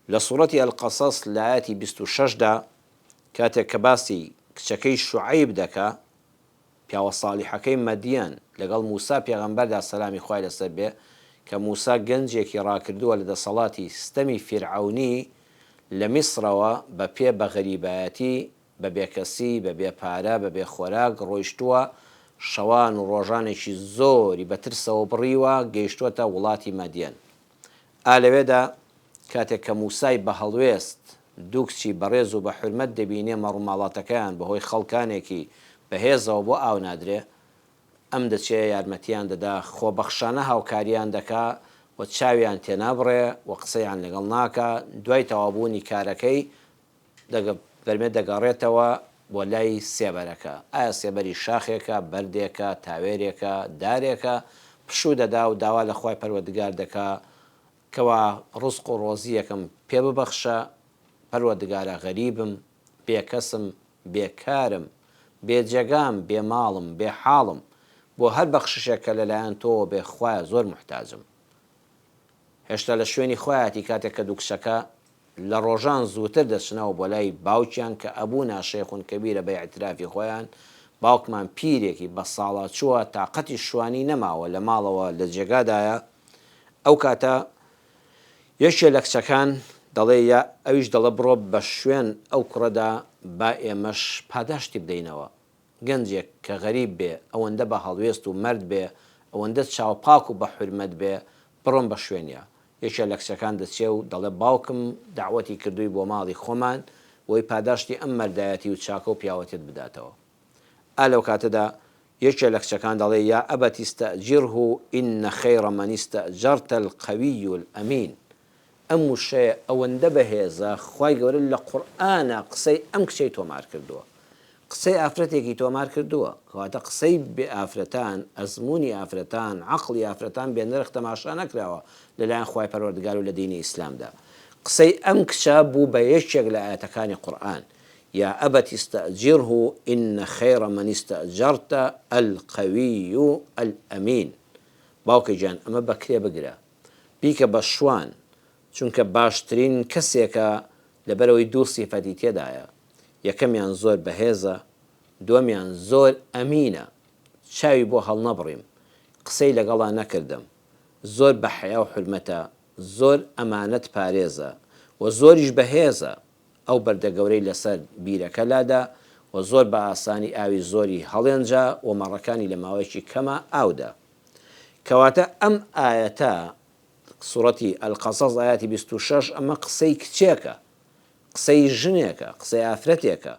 لسورة القصص لآياتي 26 دا كاتێک کە باسی کچەکەی شوعەیب دەکا پیاوە ساڵیحەکەی مەدیان لەگەڵ موسا پێغەمبەردا سەلامی خوای لەسەر بێ کە موسا گەنجێکی ڕاکردووە لە دەسەڵاتی ستەمی فیرعەونی لە میسرەوە بە پێ بە غەریبایەتی بە بێکەسی بە بێپارە بە بێخۆراک ڕۆیشتووە شەوان و ڕۆژانێکی زۆری بە ترسەوە بڕیوە گەیشتووەتە وڵاتی مەدیان. لەوێدا کاتێک کە موسای بە هەڵوێست دوو کچی بەڕێز و بە حورمەت دەبینێ مەڕووماڵاتەکەیان بەهۆی خەڵکانێکی بەهێزەوە بۆ ئاو نادرێ ئەم دەچێ یارمەتیان دەدا خۆبەخشانە هاوکاریان دەکا و چاویان تێنابڕێ و قسەیان لەگەڵ ناکە دوای تەوابوونی کارەکەی فەرمێ دەگەڕێتەوە بۆ لای سێبەرەکە ئایا سێبەری شاخێکە بەردێکە تاوێرێکە دارێکە پشوو دەدا و داوا لە خوای پەروەردگار دەکا کەوا ڕزق و ڕۆزیەکەم پێ ببەخشە پەروەردگارە غەریبم بێکەسم بێکارم بێجێگام بێماڵم بێحاڵم بۆ هەر بەخششێکە لەلایەن تۆ بێ خوایە زۆر محتاجم. هێشتا لە شوێنی خۆیەتی کاتێک کە دوو کچەکە لە ڕۆژان زووتر دەچنەوە بۆ لای باوکیان کە ئەبوو ناشێخون کەبیرە بە ئیعترافی خۆیان باوکمان پیرێکی بە ساڵات چووە تااقەتی شوانی نەماوە لە ماڵەوە لە جێگادایە ئەو کاتە یەکێ لە کچەکان دەڵێ یا ئەویش دەڵە بڕۆ بە شوێن ئەو کوڕەدا با ئێمەش پاداشتی بدەینەوە گەنجێک کە غەریب بێ ئەوەندە بە هەڵوێست و مرد بێ ئەوەندە چاوپاک و بە حورمەت بێ بڕۆم بە شوێنە. یەکێ لە کچەکان دەچێ و دەڵێ باوکم داوەتی کردووی بۆ ماڵی خۆمان وی پاداشتی ئەم مەردایەتی و چاکە و پیاوەتێت بداتەوە. لەو کاتەدا یەکێ لە کچەکان دەڵێ یا ئەبەتی استەئجیرهو ئینە خەیڕە مەن استەئجەرتە القەویو الئەمین ئەم وشەیە ئەوەندە بەهێزە خوای گەورە لە قورئانە قسەی ئەم کچەی تۆمار کردووە قسەی ئافرەتێکی تۆمار کردووە کەواتە قسەی بێ ئافرەتان ئەزمموی ئافرەتان عەقڵی ئافرەتان بێ نرخ تەماشا نەکراوە لەلایەن خوای پەروەردگار و لە دینی ئیسلامدا. قسەی ئەم کچە بوو بە یەکێک لە ئاەتەکانی قورئان یا ئەبەتی استەئجیرهو ئینە خەیڕە مەن استەئجەرتە القەویو الئەمین باوکەی گیان ئەمە بەکرێ بگرە بیکە بە شوان چونکە باشترین کەسێکە لەبەرەوەی دوو سیفەتی تێدایە یەکەمیان زۆر بەهێزە دووەمیان زۆر ئەمینە چاوی بۆ هەڵ نەبڕیم قسەی لەگەڵا نەکردم زۆر بە حەیا و حورمەتە زۆر ئەمانەت پارێزە و زۆریش بەهێزە ئەو بەردە گەورەی لەسەر بیرەکە لادا و زۆر بە ئاسانی ئاوی زۆری هەڵێنجا و مەڕەکانی لە ماوەیەکی کەمە ئاودا. کەواتە ئەم ئاەتە سوڕەتی القەسەس ئاەتی 26 ئەمە قسەی کچێکە قسەی ژنێکە قسەی ئافرەتێکە